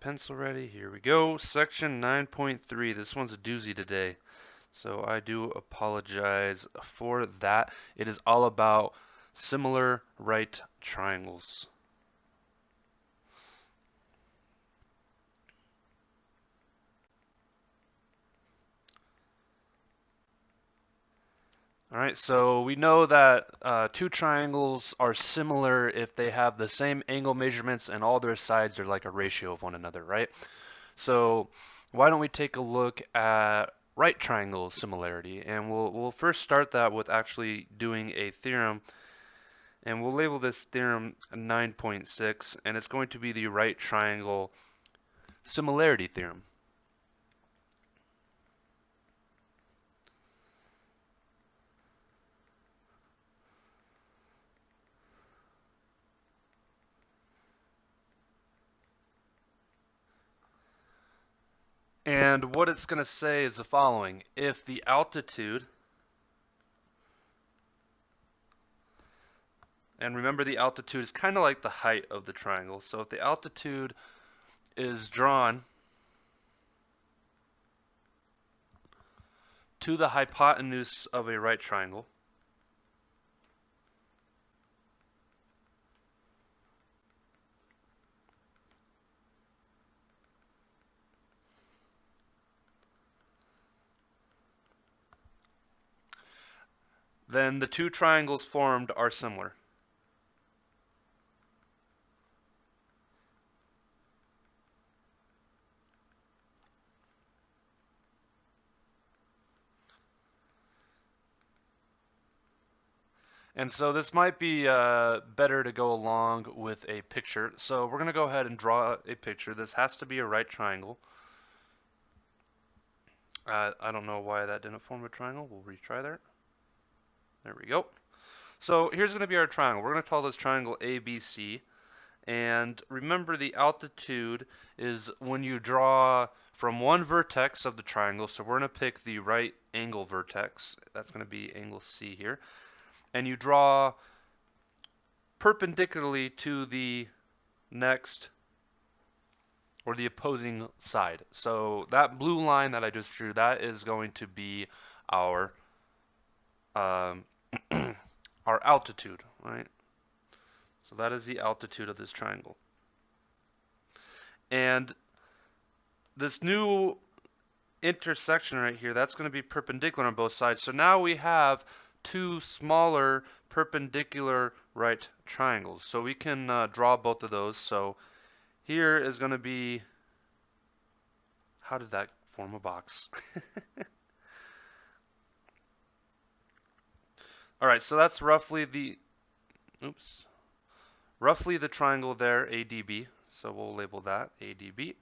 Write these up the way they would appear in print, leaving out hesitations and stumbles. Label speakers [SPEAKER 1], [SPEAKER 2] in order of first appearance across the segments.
[SPEAKER 1] pencil ready. Here we go. Section 9.3. This one's a doozy today. So I do apologize for that. It is all about similar right triangles. All right, so we know that two triangles are similar if they have the same angle measurements and all their sides are like a ratio of one another, right? So why don't we take a look at right triangle similarity, and we'll first start that with actually doing a theorem, and we'll label this theorem 9.6, and it's going to be the right triangle similarity theorem. And what it's going to say is the following: if the altitude, and remember the altitude is kind of like the height of the triangle, so if the altitude is drawn to the hypotenuse of a right triangle, then the two triangles formed are similar. And so this might be better to go along with a picture. So we're going to go ahead and draw a picture. This has to be a right triangle. I don't know why that didn't form a triangle. We'll retry there. There we go. So here's going to be our triangle. We're going to call this triangle ABC. And remember, the altitude is when you draw from one vertex of the triangle. So we're going to pick the right angle vertex. That's going to be angle C here. And you draw perpendicularly to the next or the opposing side. So that blue line that I just drew, that is going to be our our altitude, right? So that is the altitude of this triangle. And this new intersection right here, that's going to be perpendicular on both sides. So now we have two smaller perpendicular right triangles. So we can draw both of those. So here is going to be, how did that form a box? All right, so that's roughly the, roughly the triangle there, ADB. So we'll label that ADB,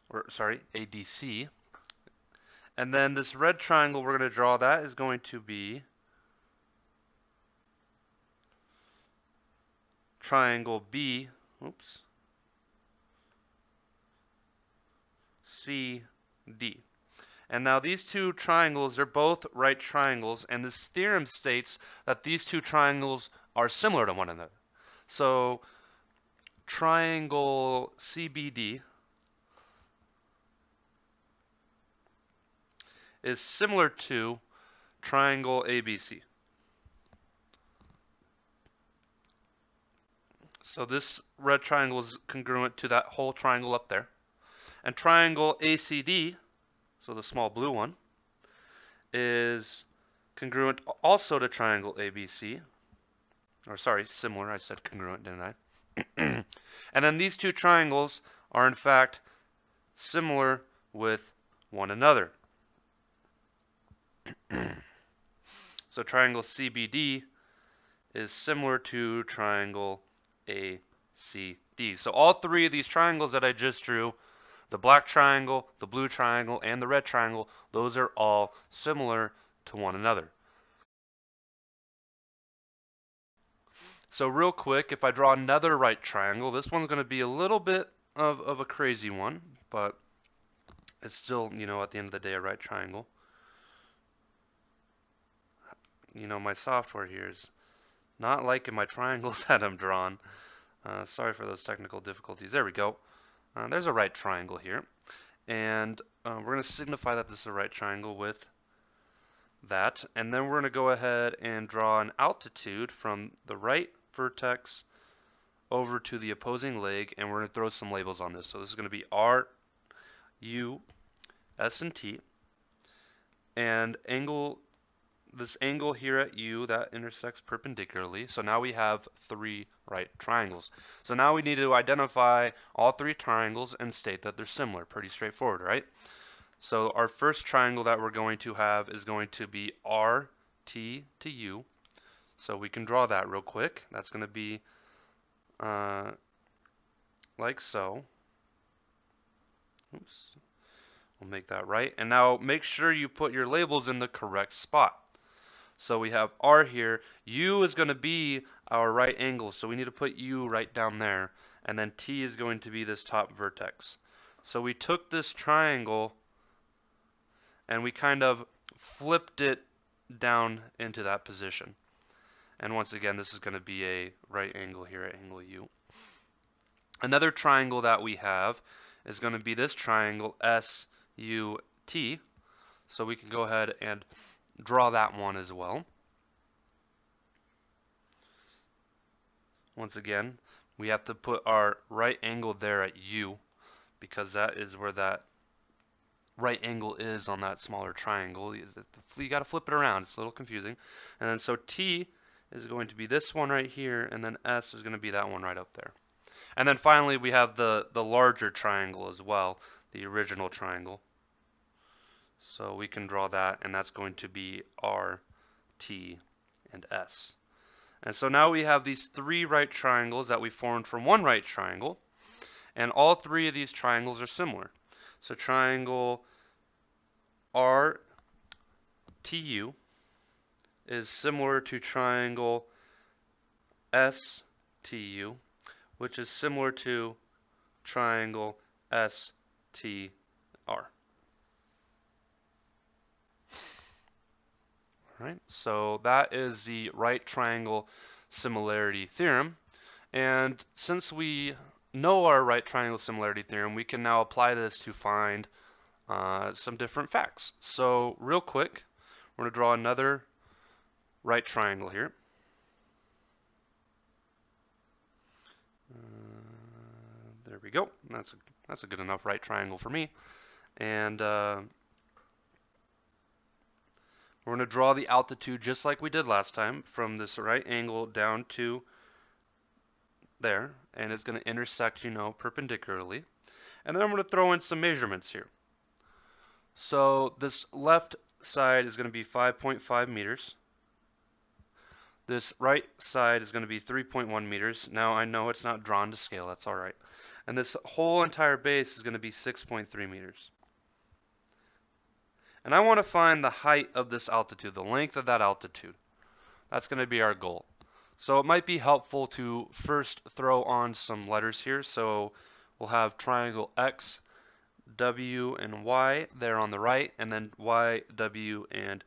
[SPEAKER 1] or sorry, ADC. And then this red triangle we're going to draw, that is going to be triangle B, CD. And now these two triangles are both right triangles, and this theorem states that these two triangles are similar to one another. So triangle CBD is similar to triangle ABC. So this red triangle is congruent to that whole triangle up there. And triangle ACD, so the small blue one, is congruent also to triangle ABC. Or sorry, similar. I said congruent, didn't I? And then these two triangles are in fact similar with one another. So triangle CBD is similar to triangle ACD. So all three of these triangles that I just drew, the black triangle, the blue triangle, and the red triangle, those are all similar to one another. So real quick, if I draw another right triangle, this one's going to be a little bit of a crazy one, but it's still, at the end of the day, a right triangle. My software here is not liking my triangles that I'm drawing. Sorry for those technical difficulties. There we go. There's a right triangle here, and we're going to signify that this is a right triangle with that, and then we're going to go ahead and draw an altitude from the right vertex over to the opposing leg, and we're going to throw some labels on this. So this is going to be R, U, S, and T, and this angle here at U that intersects perpendicularly. So now we have 3 right triangles. So now we need to identify all 3 triangles and state that they're similar. Pretty straightforward, right? So our first triangle that we're going to have is going to be R, T to U. So we can draw that real quick. That's going to be like so. Oops. We'll make that right. And now make sure you put your labels in the correct spot. So we have R here. U is going to be our right angle, so we need to put U right down there. And then T is going to be this top vertex. So we took this triangle and we kind of flipped it down into that position. And once again, this is going to be a right angle here at angle U. Another triangle that we have is going to be this triangle SUT. So we can go ahead and draw that one as well. Once again, we have to put our right angle there at U because that is where that right angle is on that smaller triangle. You got to flip it around. It's a little confusing. And then so T is going to be this one right here, and then S is going to be that one right up there. And then finally we have the larger triangle as well, the original triangle. So we can draw that, and that's going to be R, T, and S. And so now we have these 3 right triangles that we formed from one right triangle, and all 3 of these triangles are similar. So triangle RTU is similar to triangle STU, which is similar to triangle STR. Right, so that is the right triangle similarity theorem. And since we know our right triangle similarity theorem, we can now apply this to find some different facts. So real quick, we're going to draw another right triangle here. There we go. That's a good enough right triangle for me. And we're going to draw the altitude just like we did last time from this right angle down to there, and it's going to intersect, perpendicularly. And then I'm going to throw in some measurements here. So this left side is going to be 5.5 meters. This right side is going to be 3.1 meters. Now I know it's not drawn to scale, that's all right. And this whole entire base is going to be 6.3 meters. And I want to find the height of this altitude, the length of that altitude. That's going to be our goal. So it might be helpful to first throw on some letters here. So we'll have triangle X, W, and Y there on the right, and then Y, W, and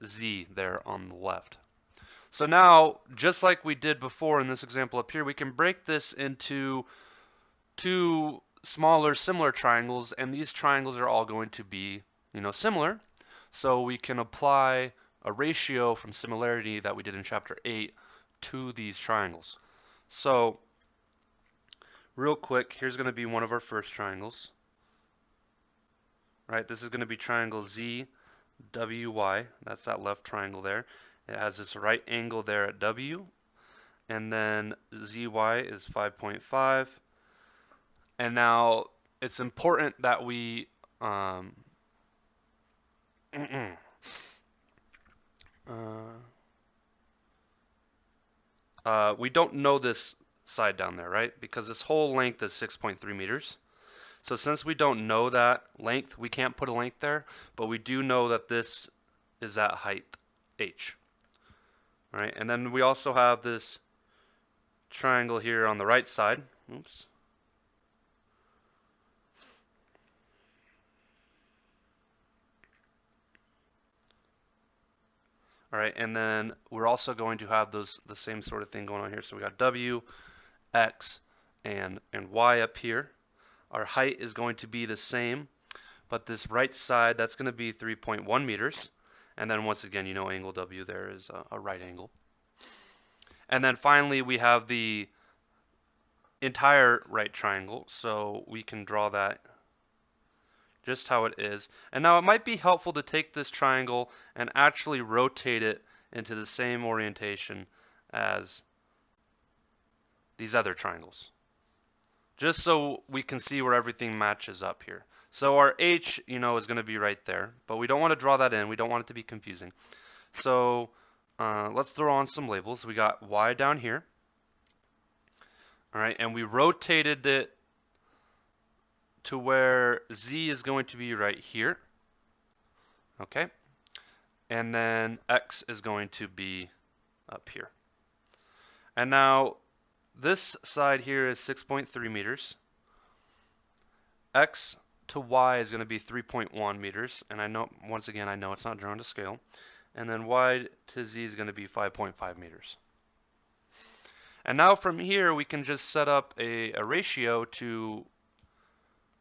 [SPEAKER 1] Z there on the left. So now, just like we did before in this example up here, we can break this into 2 smaller similar triangles, and these triangles are all going to be similar. So we can apply a ratio from similarity that we did in chapter 8 to these triangles. So real quick, here's going to be one of our first triangles. Right, this is going to be triangle ZWY. That's that left triangle there. It has this right angle there at W, and then ZY is 5.5. And now it's important that we we don't know this side down there, right? Because this whole length is 6.3 meters. So since we don't know that length, we can't put a length there, but we do know that this is at height H. Right? And then we also have this triangle here on the right side. Oops. All right, and then we're also going to have the same sort of thing going on here. So we got W, X, and Y up here. our height is going to be the same, but this right side, that's going to be 3.1 meters. And then once again, you know angle W there is a right angle. And then finally, we have the entire right triangle, so we can draw that just how it is. And now it might be helpful to take this triangle and actually rotate it into the same orientation as these other triangles, just so we can see where everything matches up here. So our H, you know, is going to be right there, but we don't want to draw that in. We don't want it to be confusing. So let's throw on some labels. We got Y down here. All right, and we rotated it to where Z is going to be right here. Okay, and then X is going to be up here. And now this side here is 6.3 meters. X to Y is going to be 3.1 meters. And I know, once again, I know it's not drawn to scale. And then Y to Z is going to be 5.5 meters. And now from here, we can just set up a ratio to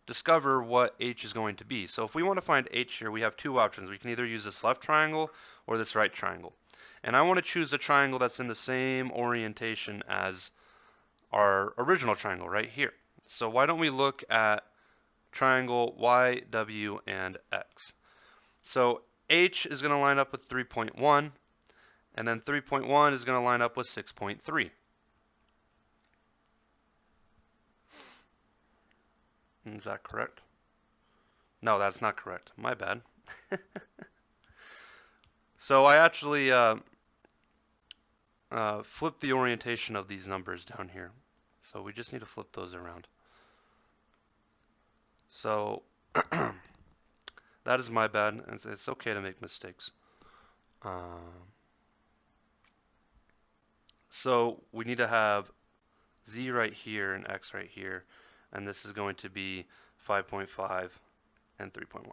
[SPEAKER 1] discover what H is going to be. So if we want to find H here, we have two options. We can either use this left triangle or this right triangle. And I want to choose the triangle that's in the same orientation as our original triangle right here. So why don't we look at triangle Y, W, and X. So H is going to line up with 3.1, and then 3.1 is going to line up with 6.3. Is that correct? No, that's not correct. My bad. So I actually flipped the orientation of these numbers down here. So we just need to flip those around. So that is my bad. It's okay to make mistakes. So we need to have Z right here and X right here. And this is going to be 5.5 and 3.1.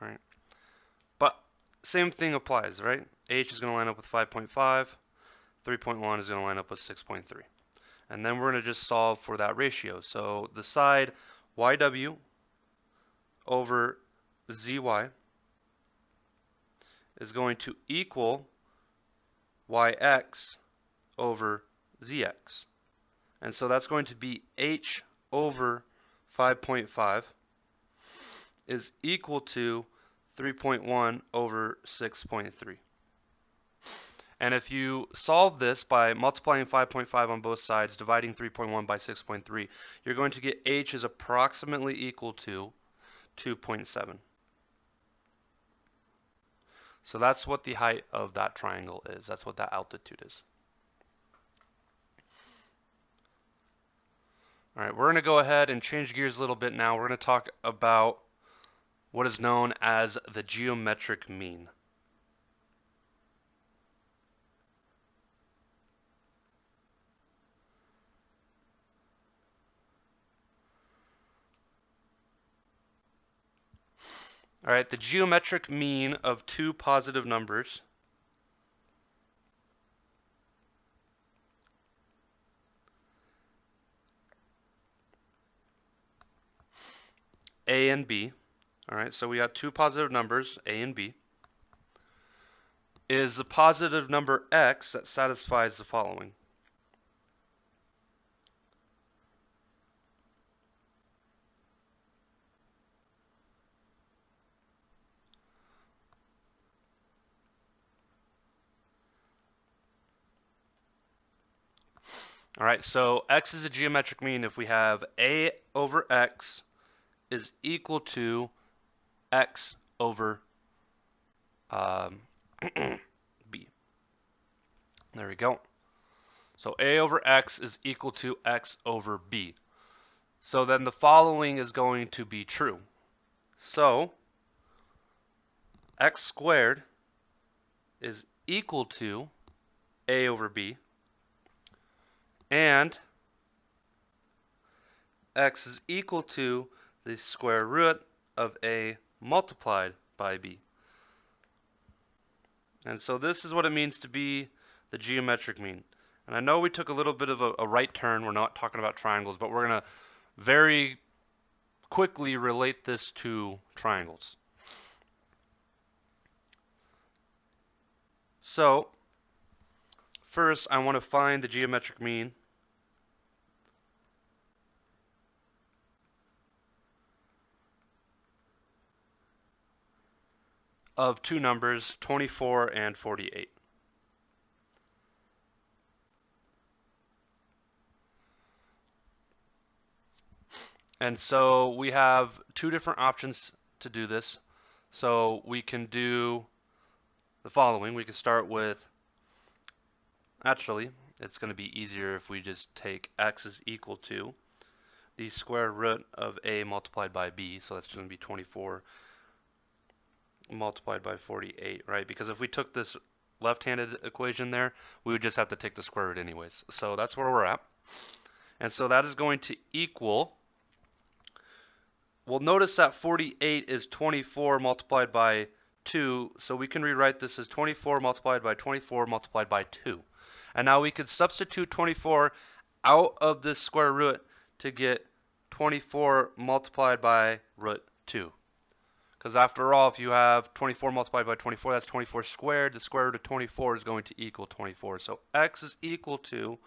[SPEAKER 1] Right? But same thing applies, right? H is going to line up with 5.5. 3.1 is going to line up with 6.3. And then we're going to just solve for that ratio. So the side YW over ZY is going to equal YX over ZX. And so that's going to be H over 5.5 is equal to 3.1 over 6.3. And if you solve this by multiplying 5.5 on both sides, dividing 3.1 by 6.3, you're going to get H is approximately equal to 2.7. So that's what the height of that triangle is. That's what that altitude is. All right, we're going to go ahead and change gears a little bit now. We're going to talk about what is known as the geometric mean. All right, the geometric mean of two positive numbers A and B. All right, so we got two positive numbers, A and B, is the positive number X that satisfies the following. All right, so X is a geometric mean if we have A over X is equal to X over B. There we go. So A over X is equal to X over B. So then the following is going to be true. So X squared is equal to A over B, and X is equal to the square root of A multiplied by B. And so this is what it means to be the geometric mean. And I know we took a little bit of a right turn. We're not talking about triangles, but we're going to very quickly relate this to triangles. So first I want to find the geometric mean of two numbers, 24 and 48. And so we have two different options to do this. So we can do the following. We can start with, actually, it's going to be easier if we just take x is equal to the square root of a multiplied by b. So that's going to be 24 multiplied by 48, right? Because if we took this left-handed equation there, we would just have to take the square root anyways. So that's where we're at. And so that is going to equal, well, notice that 48 is 24 multiplied by 2, so we can rewrite this as 24 multiplied by 24 multiplied by 2. And now we could substitute 24 out of this square root to get 24 multiplied by root 2. Because after all, if you have 24 multiplied by 24, that's 24 squared. The square root of 24 is going to equal 24. So x is equal to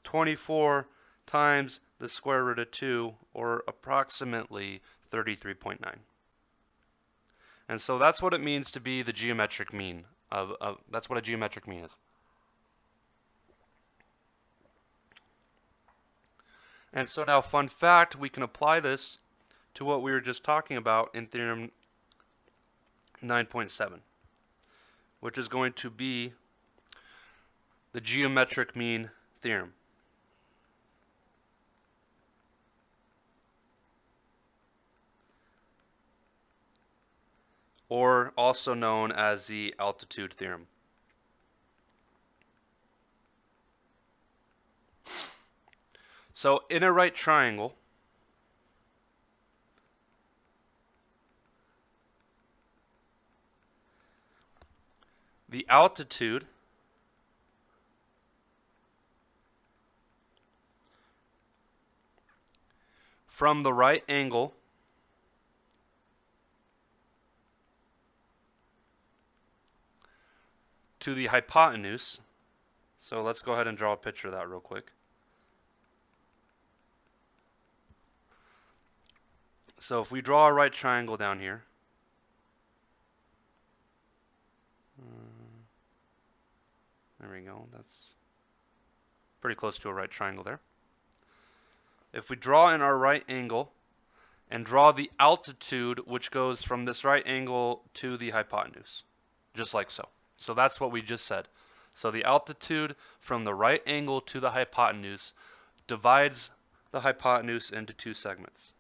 [SPEAKER 1] 24 times the square root of 2, or approximately 33.9. And so that's what it means to be the geometric mean. That's what a geometric mean is. And so now, fun fact, we can apply this to what we were just talking about in theorem 9.7, which is going to be the geometric mean theorem. Or also known as the altitude theorem. So in a right triangle, the altitude from the right angle to the hypotenuse, so let's go ahead and draw a picture of that real quick. So if we draw a right triangle down here, there we go, that's pretty close to a right triangle there. If we draw in our right angle and draw the altitude which goes from this right angle to the hypotenuse, just like so. So that's what we just said. So the altitude from the right angle to the hypotenuse divides the hypotenuse into two segments.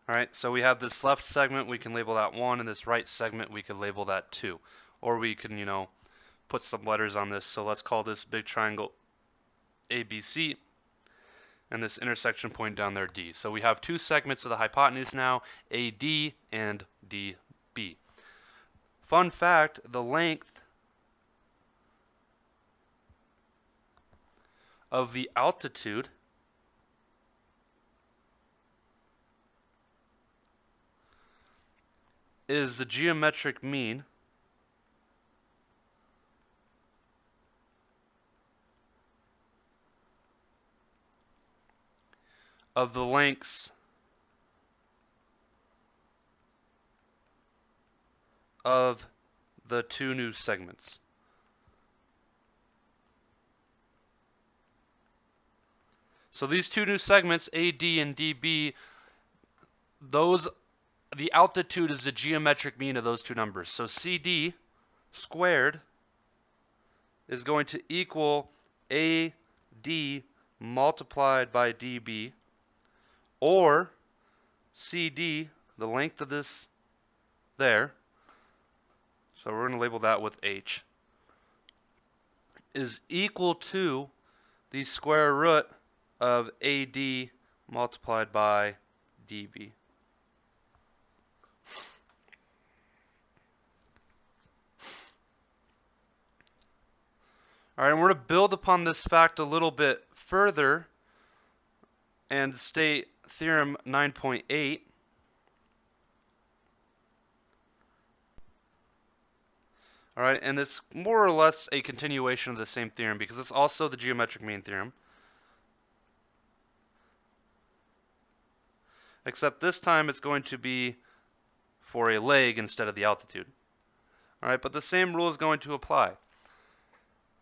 [SPEAKER 1] All right, so we have this left segment, we can label that 1, and this right segment, we could label that 2. Or we can, put some letters on this. So let's call this big triangle ABC, and this intersection point down there D. So we have two segments of the hypotenuse now, AD and DB. Fun fact, the length of the altitude is the geometric mean of the lengths of the two new segments. So these two new segments, AD and DB, the altitude is the geometric mean of those two numbers. So CD squared is going to equal AD multiplied by DB, or CD, the length of this there, so we're going to label that with H, is equal to the square root of AD multiplied by dB. All right, and we're going to build upon this fact a little bit further and state theorem 9.8. All right, and it's more or less a continuation of the same theorem because it's also the geometric mean theorem. Except this time it's going to be for a leg instead of the altitude. All right, but the same rule is going to apply.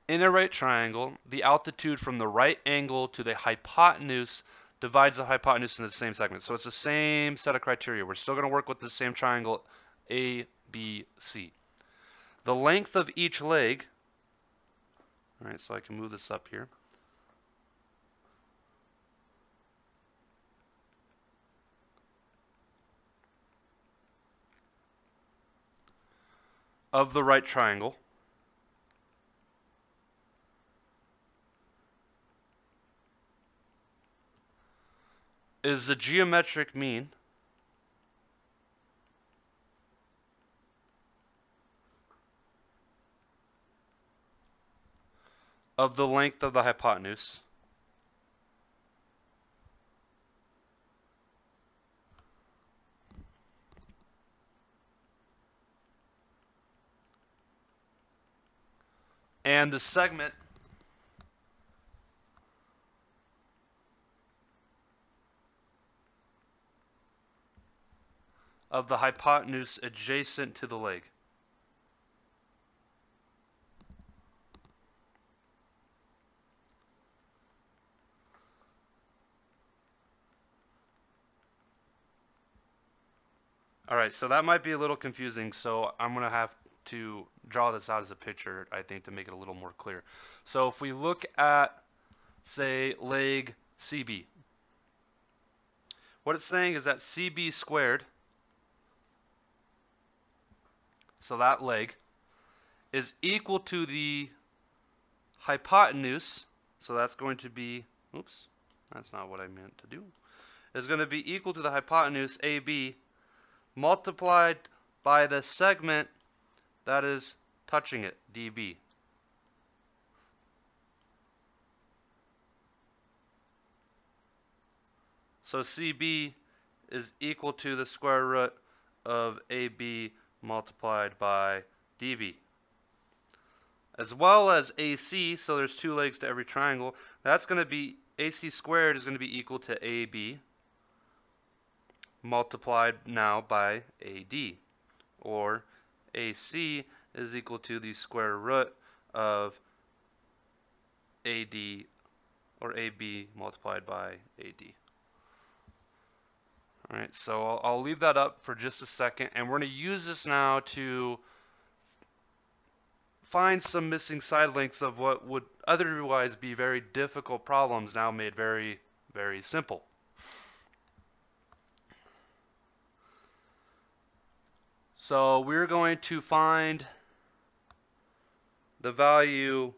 [SPEAKER 1] In a right triangle, the altitude from the right angle to the hypotenuse divides the hypotenuse into the same segment. So it's the same set of criteria. We're still going to work with the same triangle A, B, C. The length of each leg, all right, so I can move this up here. Of the right triangle is the geometric mean of the length of the hypotenuse and the segment of the hypotenuse adjacent to the leg. All right, so that might be a little confusing, so I'm going to have to draw this out as a picture, I think, to make it a little more clear. So if we look at, say, leg CB, what it's saying is that CB squared, so that leg, is equal to the hypotenuse, so that's going to be, oops, that's not what I meant to do, is going to be equal to the hypotenuse AB multiplied by the segment that is touching it, dB. So CB is equal to the square root of AB multiplied by dB. As well as AC, so there's two legs to every triangle, that's going to be, AC squared is going to be equal to AB multiplied now by AD, or AC is equal to the square root of AD, or AB multiplied by AD. All right, so I'll leave that up for just a second, and we're going to use this now to find some missing side lengths of what would otherwise be very difficult problems now made very, very simple. So we're going to find the value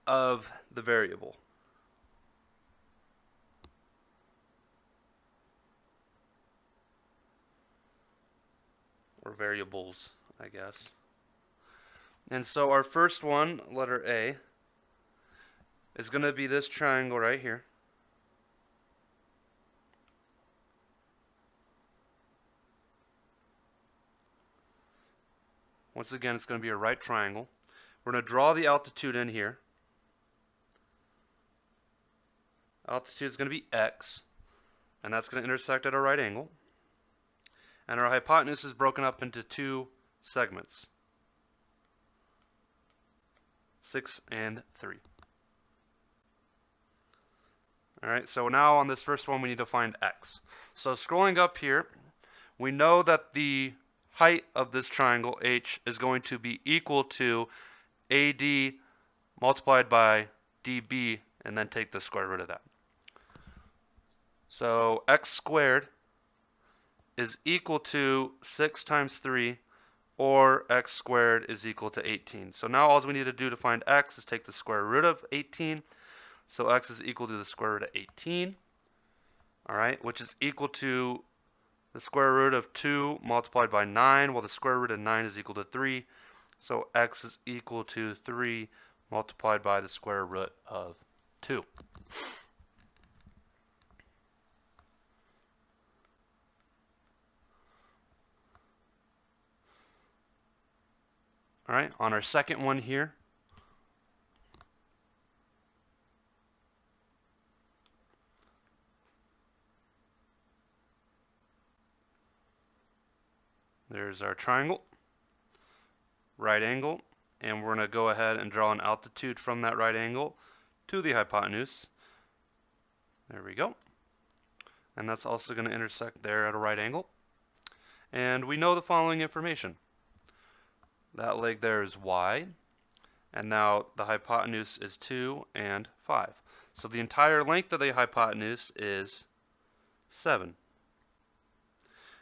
[SPEAKER 1] of the variable. Or variables, I guess. And so our first one, letter A, is going to be this triangle right here. Once again, it's going to be a right triangle. We're going to draw the altitude in here. Altitude is going to be x, and that's going to intersect at a right angle. And our hypotenuse is broken up into two segments, 6 and 3. All right, so now on this first one, we need to find x. So scrolling up here, we know that the height of this triangle H is going to be equal to AD multiplied by DB, and then take the square root of that. So x squared is equal to 6 times 3, or x squared is equal to 18. So now all we need to do to find x is take the square root of 18. So x is equal to the square root of 18, all right, which is equal to the square root of 2 multiplied by 9, well, the square root of 9 is equal to 3. So x is equal to 3 multiplied by the square root of 2. All right, on our second one here, there's our triangle, right angle, and we're going to go ahead and draw an altitude from that right angle to the hypotenuse. There we go. And that's also going to intersect there at a right angle. And we know the following information. That leg there is y, and now the hypotenuse is 2 and 5. So the entire length of the hypotenuse is 7.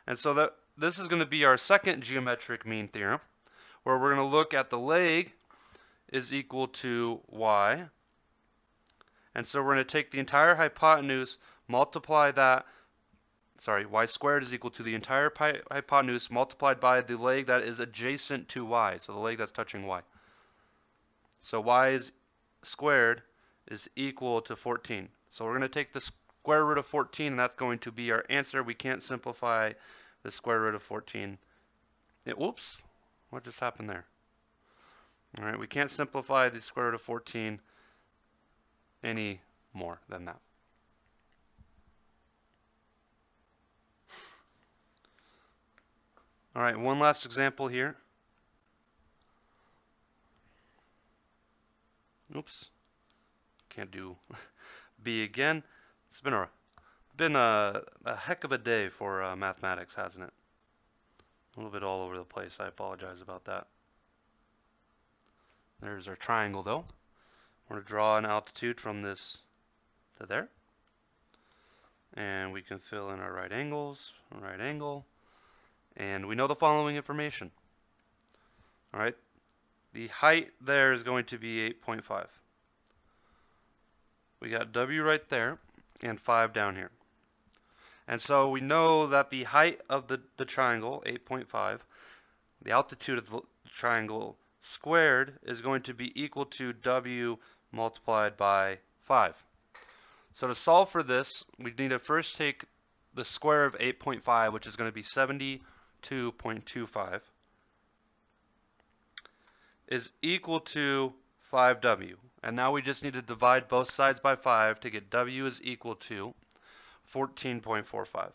[SPEAKER 1] And so that this is going to be our second geometric mean theorem, where we're going to look at the leg is equal to y. And so we're going to take the entire hypotenuse, multiply that, y squared is equal to the entire hypotenuse multiplied by the leg that is adjacent to y, so the leg that's touching y. So y squared is equal to 14. So we're going to take the square root of 14, and that's going to be our answer. We can't simplify the square root of 14. Whoops, what just happened there? All right, we can't simplify the square root of 14 any more than that. All right, one last example here. Oops, can't do B again. It's been a heck of a day for mathematics, hasn't it? A little bit all over the place. I apologize about that. There's our triangle, though. We're going to draw an altitude from this to there. And we can fill in our right angles, right angle. And we know the following information. All right. The height there is going to be 8.5. We got W right there and 5 down here. And so we know that the height of the triangle, 8.5, the altitude of the triangle squared is going to be equal to W multiplied by 5. So to solve for this, we need to first take the square of 8.5, which is going to be 72.25, is equal to 5W. And now we just need to divide both sides by 5 to get W is equal to 14.45.